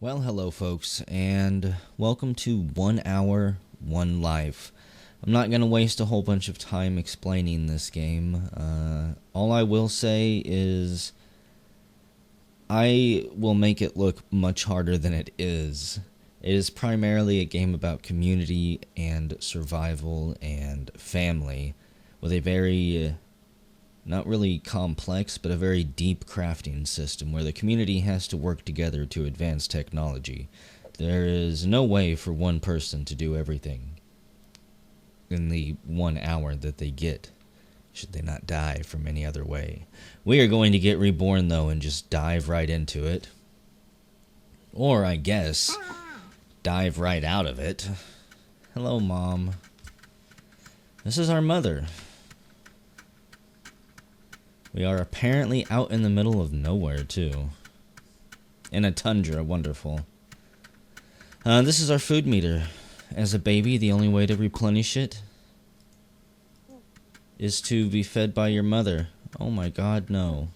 Well, hello folks, and welcome to 1 Hour, 1 Life. I'm not going to waste a whole bunch of time explaining this game. All I will say is I will make it look much harder than it is. It is primarily a game about community and survival and family, with a very, not really complex, but a very deep crafting system where the community has to work together to advance technology. There is no way for one person to do everything in the 1 hour that they get, should they not die from any other way. We are going to get reborn, though, and just dive right into it. Or, I guess, dive right out of it. Hello, Mom. This is our mother. We are apparently out in the middle of nowhere, too. In a tundra, wonderful. This is our food meter. As a baby, the only way to replenish it is to be fed by your mother. Oh my god, no.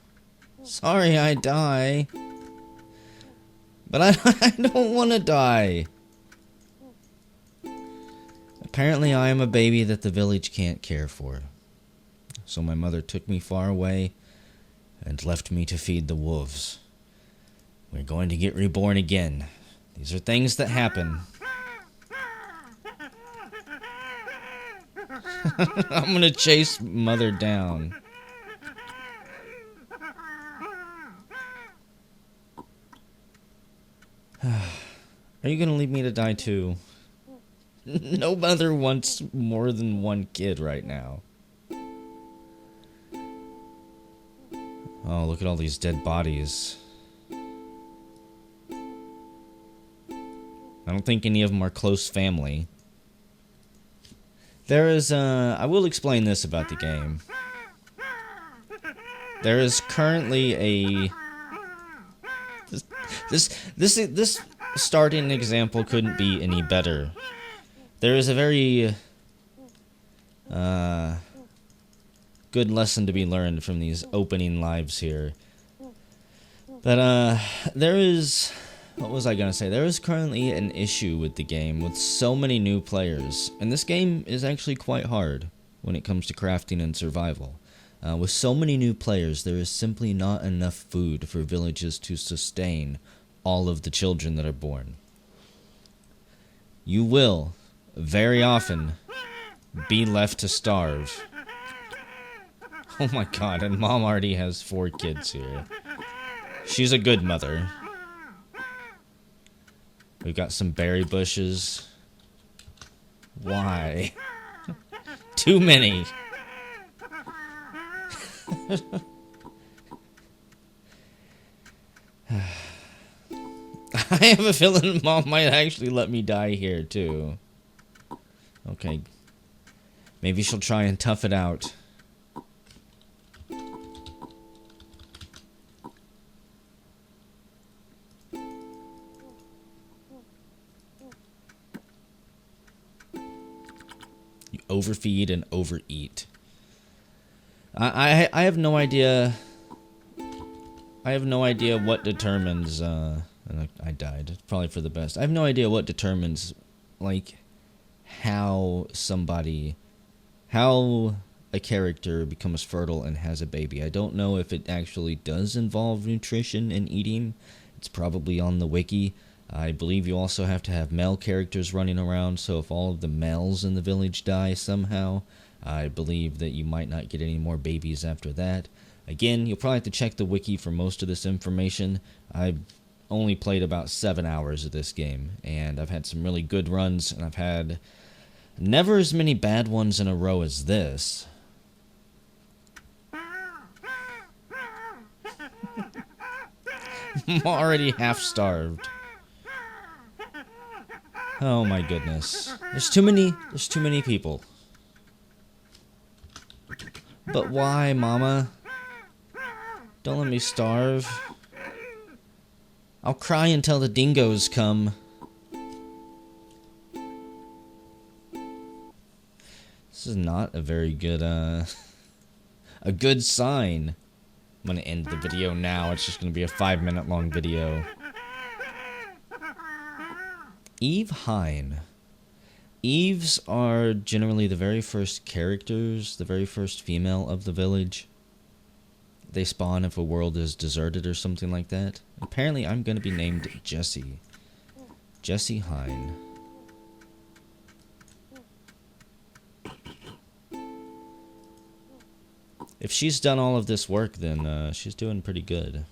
Sorry I die. But I don't want to die. Apparently I am a baby that the village can't care for. So my mother took me far away and left me to feed the wolves. We're going to get reborn again. These are things that happen. I'm gonna chase Mother down. Are you gonna leave me to die too? No mother wants more than one kid right now. Oh, look at all these dead bodies. I don't think any of them are close family. There is, I will explain this about the game. There is currently a... This starting example couldn't be any better. There is a very... good lesson to be learned from these opening lives here. But, there is... What was I gonna say? There is currently an issue with the game with so many new players. And this game is actually quite hard when it comes to crafting and survival. With so many new players, there is simply not enough food for villages to sustain all of the children that are born. You will, very often, be left to starve. Oh my god, and Mom already has 4 kids here. She's a good mother. We've got some berry bushes. Why? Too many. I have a feeling Mom might actually let me die here, too. Okay. Maybe she'll try and tough it out. Overfeed and overeat. I have no idea. I have no idea what determines. And I died. It's probably for the best. I have no idea what determines, like, how a character becomes fertile and has a baby. I don't know if it actually does involve nutrition and eating. It's probably on the wiki. I believe you also have to have male characters running around, so if all of the males in the village die somehow, I believe that you might not get any more babies after that. Again, you'll probably have to check the wiki for most of this information. I've only played about 7 hours of this game, and I've had some really good runs, and I've had never as many bad ones in a row as this. I'm already half starved. Oh my goodness. There's too many people. But why, Mama? Don't let me starve. I'll cry until the dingoes come. This is not a very good, a good sign. I'm gonna end the video now. It's just gonna be a 5-minute long video. Eve Hine. Eves are generally the very first characters, the very first female of the village. They spawn if a world is deserted or something like that. Apparently I'm going to be named Jessie. Jessie Hine. If she's done all of this work, then she's doing pretty good.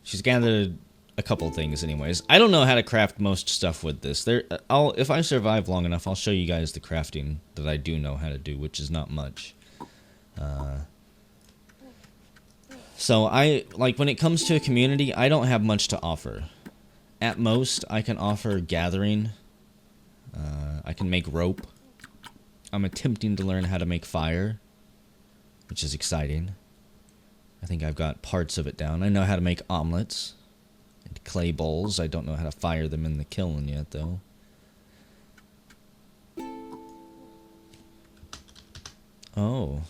She's gathered a couple things anyways. I don't know how to craft most stuff with this. If I survive long enough, I'll show you guys the crafting that I do know how to do, which is not much. So when it comes to a community, I don't have much to offer. At most, I can offer gathering. I can make rope. I'm attempting to learn how to make fire, which is exciting. I think I've got parts of it down. I know how to make omelets and clay bowls. I don't know how to fire them in the kiln yet, though. Oh.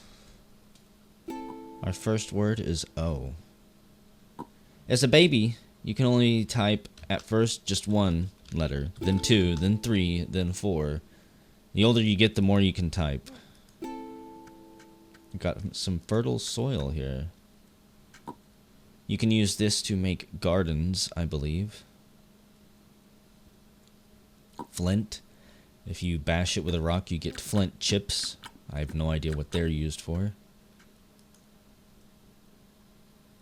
Our first word is O. As a baby, you can only type at first just one letter, then two, then three, then four. The older you get, the more you can type. We've got some fertile soil here. You can use this to make gardens, I believe. Flint. If you bash it with a rock, you get flint chips. I have no idea what they're used for.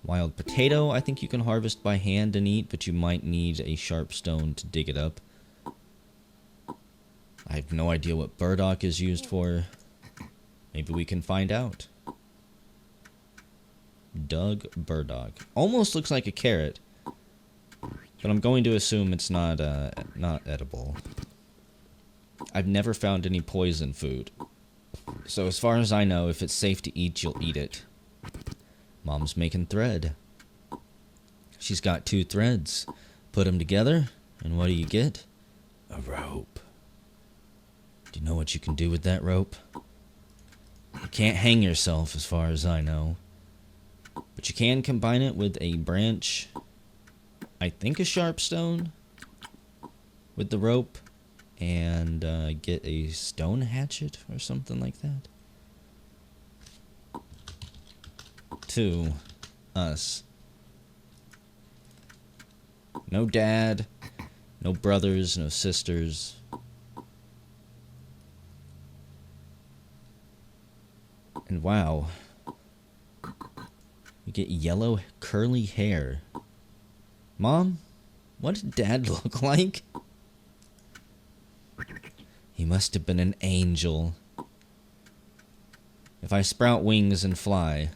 Wild potato, I think you can harvest by hand and eat, but you might need a sharp stone to dig it up. I have no idea what burdock is used for. Maybe we can find out. Dug burdock. Almost looks like a carrot, but I'm going to assume it's not edible. I've never found any poison food. So as far as I know, if it's safe to eat, you'll eat it. Mom's making thread. She's got 2 threads. Put them together, and what do you get? A rope. Do you know what you can do with that rope? You can't hang yourself, as far as I know. But you can combine it with a branch, I think a sharp stone, with the rope, and get a stone hatchet or something like that. To us. No dad, no brothers, no sisters. And wow. You get yellow curly hair. Mom, what did Dad look like? He must have been an angel. If I sprout wings and fly,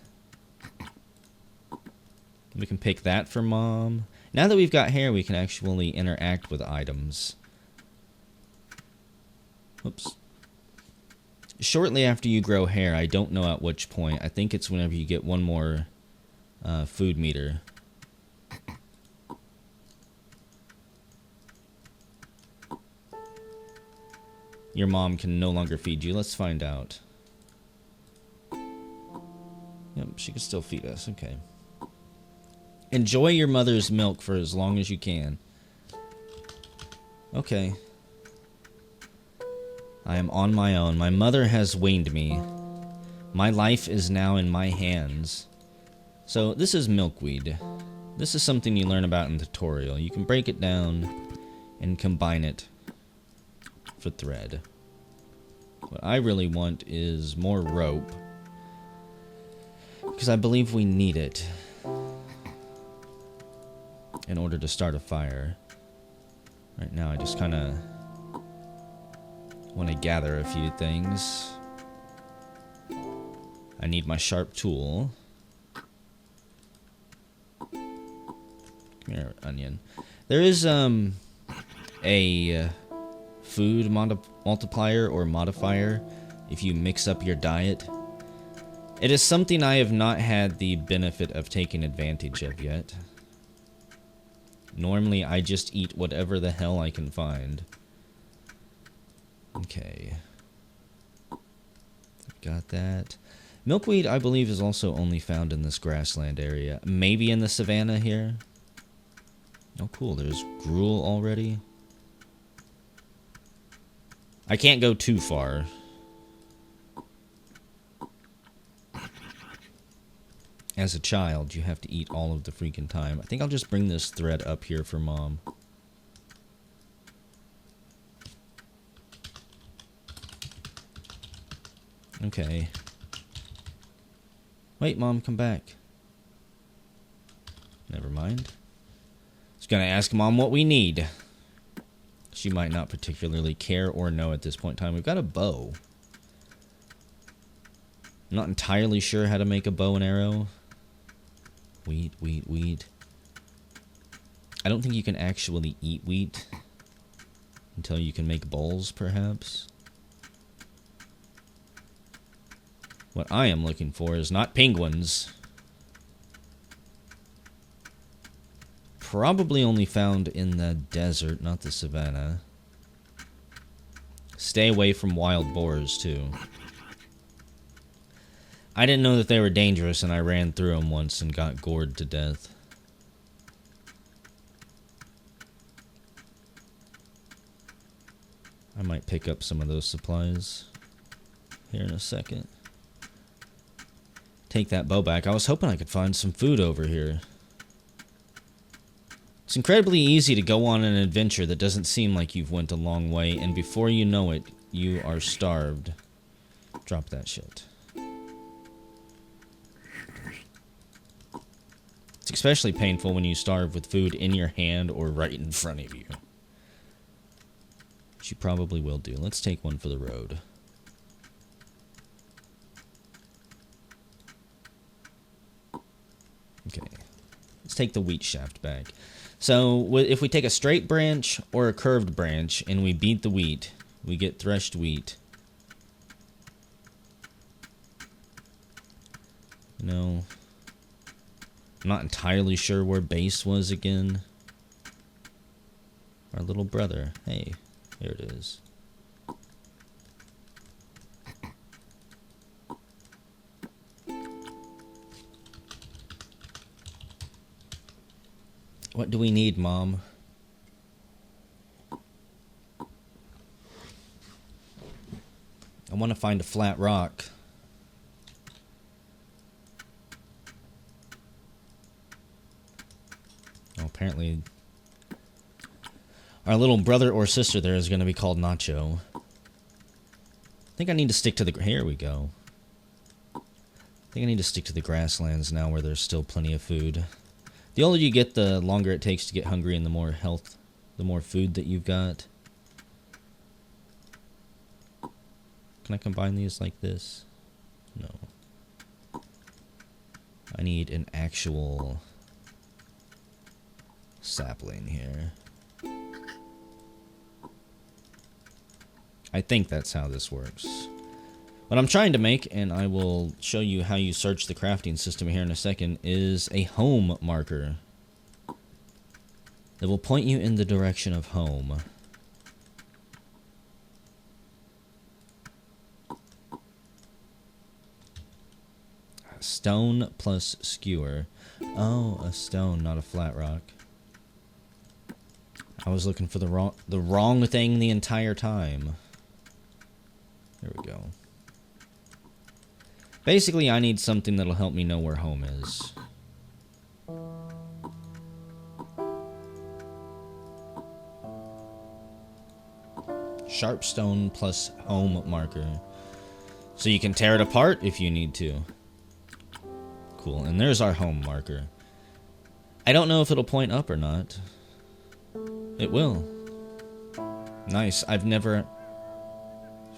we can pick that for Mom. Now that we've got hair, we can actually interact with items. Oops. Shortly after you grow hair, I don't know at which point. I think it's whenever you get one more food meter. Your mom can no longer feed you. Let's find out. Yep, she can still feed us. Okay. Enjoy your mother's milk for as long as you can. Okay. I am on my own. My mother has weaned me. My life is now in my hands. So, this is milkweed. This is something you learn about in the tutorial. You can break it down and combine it for thread. What I really want is more rope, because I believe we need it in order to start a fire. Right now I just kind of want to gather a few things. I need my sharp tool. Come here, onion. There is a food multiplier or modifier if you mix up your diet. It is something I have not had the benefit of taking advantage of yet. Normally I just eat whatever the hell I can find. Okay. Got that. Milkweed, I believe, is also only found in this grassland area. Maybe in the savannah here. Oh, cool. There's gruel already. I can't go too far. As a child, you have to eat all of the freaking time. I think I'll just bring this thread up here for Mom. Okay. Wait, Mom, come back. Never mind. Just gonna ask Mom what we need. She might not particularly care or know at this point in time. We've got a bow. I'm not entirely sure how to make a bow and arrow. Wheat, wheat, wheat. I don't think you can actually eat wheat until you can make bowls, perhaps. What I am looking for is not penguins. Probably only found in the desert, not the savannah. Stay away from wild boars, too. I didn't know that they were dangerous, and I ran through them once and got gored to death. I might pick up some of those supplies here in a second. Take that bow back. I was hoping I could find some food over here. It's incredibly easy to go on an adventure that doesn't seem like you've went a long way, and before you know it, you are starved. Drop that shit. It's especially painful when you starve with food in your hand or right in front of you. Which you probably will do. Let's take one for the road. Okay. Let's take the wheat shaft back. So, if we take a straight branch or a curved branch and we beat the wheat, we get threshed wheat. No. I'm not entirely sure where base was again. Our little brother. Hey, there it is. What do we need, Mom? I want to find a flat rock. Oh, apparently our little brother or sister there is going to be called Nacho. I think I need to stick to the... Here we go. I think I need to stick to the grasslands now where there's still plenty of food. The older you get, the longer it takes to get hungry and the more health, the more food that you've got. Can I combine these like this? No. I need an actual sapling here. I think that's how this works. What I'm trying to make, and I will show you how you search the crafting system here in a second, is a home marker that will point you in the direction of home. Stone plus skewer. Oh, a stone, not a flat rock. I was looking for the wrong thing the entire time. There we go. Basically, I need something that'll help me know where home is. Sharp stone plus home marker. So you can tear it apart if you need to. Cool, and there's our home marker. I don't know if it'll point up or not. It will. Nice. I've never...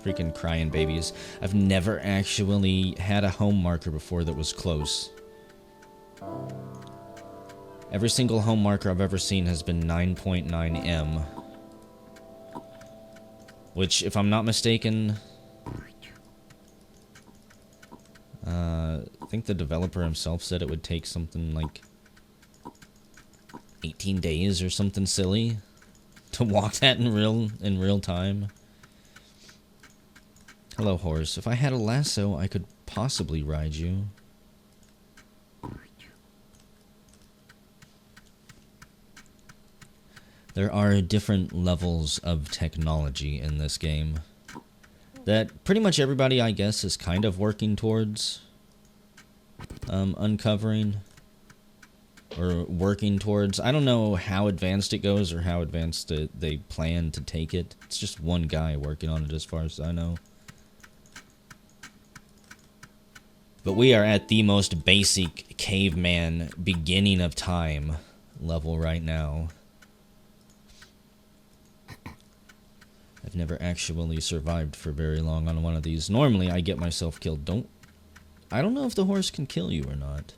Freaking crying babies. I've never actually had a home marker before that was close. Every single home marker I've ever seen has been 9.9 M. Which, if I'm not mistaken... I think the developer himself said it would take something like 18 days or something silly to walk that in real time. Hello, horse. If I had a lasso, I could possibly ride you. There are different levels of technology in this game that pretty much everybody, I guess, is kind of working towards uncovering or working towards. I don't know how advanced it goes or how advanced they plan to take it. It's just one guy working on it as far as I know. But we are at the most basic caveman beginning of time level right now. I've never actually survived for very long on one of these. Normally, I get myself killed. I don't know if the horse can kill you or not.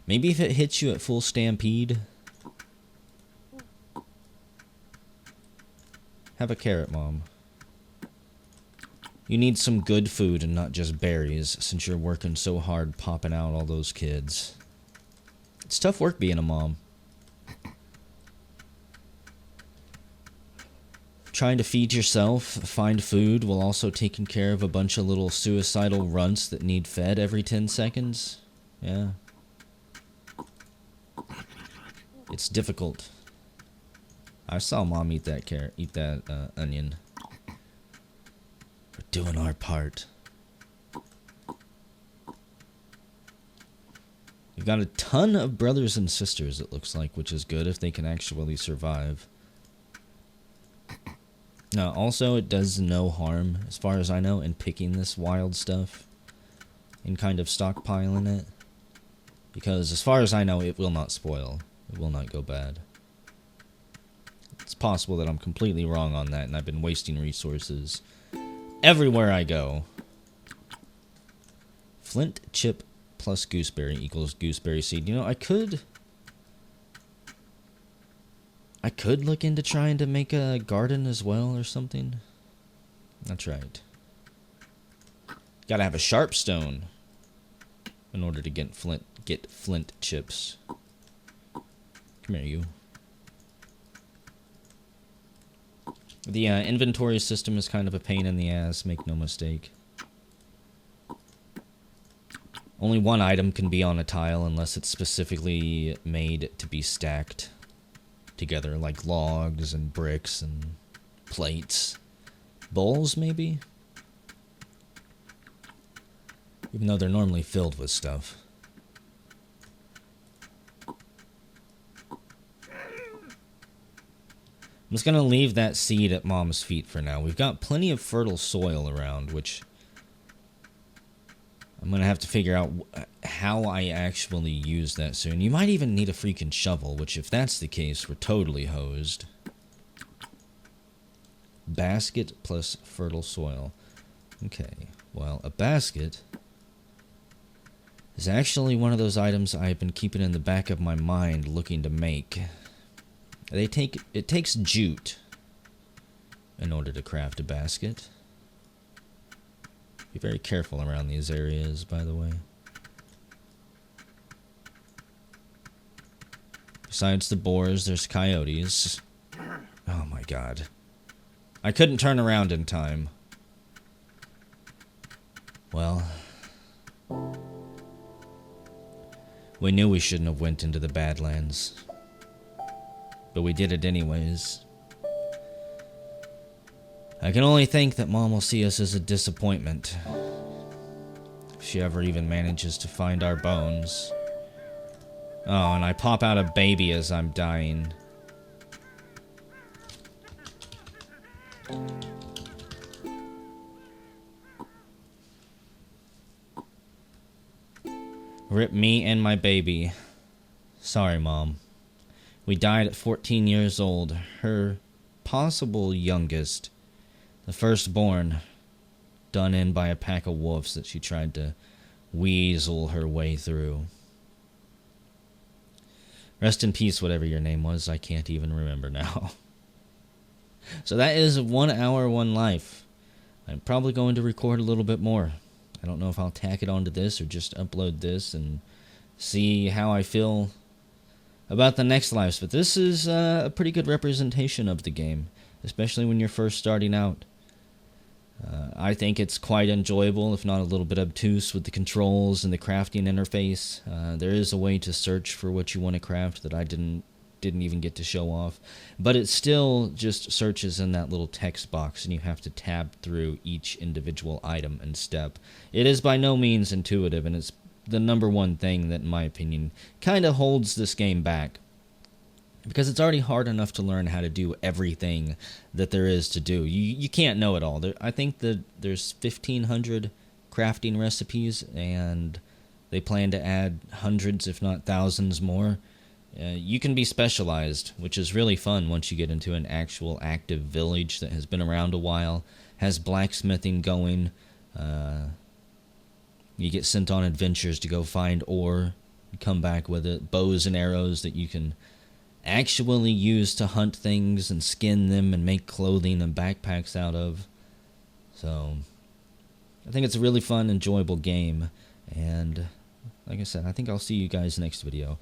Maybe if it hits you at full stampede. Have a carrot, Mom. You need some good food and not just berries, since you're working so hard popping out all those kids. It's tough work being a mom. Trying to feed yourself, find food, while also taking care of a bunch of little suicidal runts that need fed every 10 seconds. Yeah. It's difficult. I saw Mom eat that onion. We're doing our part. We've got a ton of brothers and sisters, it looks like, which is good if they can actually survive. Now, also, it does no harm, as far as I know, in picking this wild stuff and kind of stockpiling it. Because, as far as I know, it will not spoil. It will not go bad. It's possible that I'm completely wrong on that, and I've been wasting resources everywhere I go. Flint chip plus gooseberry equals gooseberry seed. You know, I could look into trying to make a garden as well or something. That's right. Gotta have a sharp stone in order to get flint chips. Come here, you. The inventory system is kind of a pain in the ass, make no mistake. Only one item can be on a tile unless it's specifically made to be stacked together, like logs and bricks and plates. Bowls, maybe? Even though they're normally filled with stuff. I'm just going to leave that seed at Mom's feet for now. We've got plenty of fertile soil around, which I'm going to have to figure out how I actually use that soon. You might even need a freaking shovel, which if that's the case, we're totally hosed. Basket plus fertile soil. Okay, well, a basket is actually one of those items I've been keeping in the back of my mind looking to make. It takes jute in order to craft a basket. Be very careful around these areas, by the way. Besides the boars, there's coyotes. Oh my god. I couldn't turn around in time. Well, we knew we shouldn't have went into the Badlands. But we did it anyways. I can only think that Mom will see us as a disappointment. If she ever even manages to find our bones. Oh, and I pop out a baby as I'm dying. Rip me and my baby. Sorry, Mom. We died at 14 years old. Her possible youngest, the firstborn, done in by a pack of wolves that she tried to weasel her way through. Rest in peace, whatever your name was. I can't even remember now. So that is 1 hour, 1 life. I'm probably going to record a little bit more. I don't know if I'll tack it onto this or just upload this and see how I feel about the next lives. But this is a pretty good representation of the game, especially when you're first starting out. I think it's quite enjoyable, if not a little bit obtuse, with the controls and the crafting interface. There is a way to search for what you want to craft that I didn't even get to show off, but it still just searches in that little text box, and you have to tab through each individual item and step. It is by no means intuitive, and it's the number one thing that, in my opinion, kind of holds this game back. Because it's already hard enough to learn how to do everything that there is to do. You can't know it all. I think that there's 1,500 crafting recipes, and they plan to add hundreds, if not thousands more. You can be specialized, which is really fun once you get into an actual active village that has been around a while, has blacksmithing going. You get sent on adventures to go find ore, come back with it, bows and arrows that you can actually use to hunt things and skin them and make clothing and backpacks out of. So I think it's a really fun, enjoyable game, and like I said, I think I'll see you guys next video.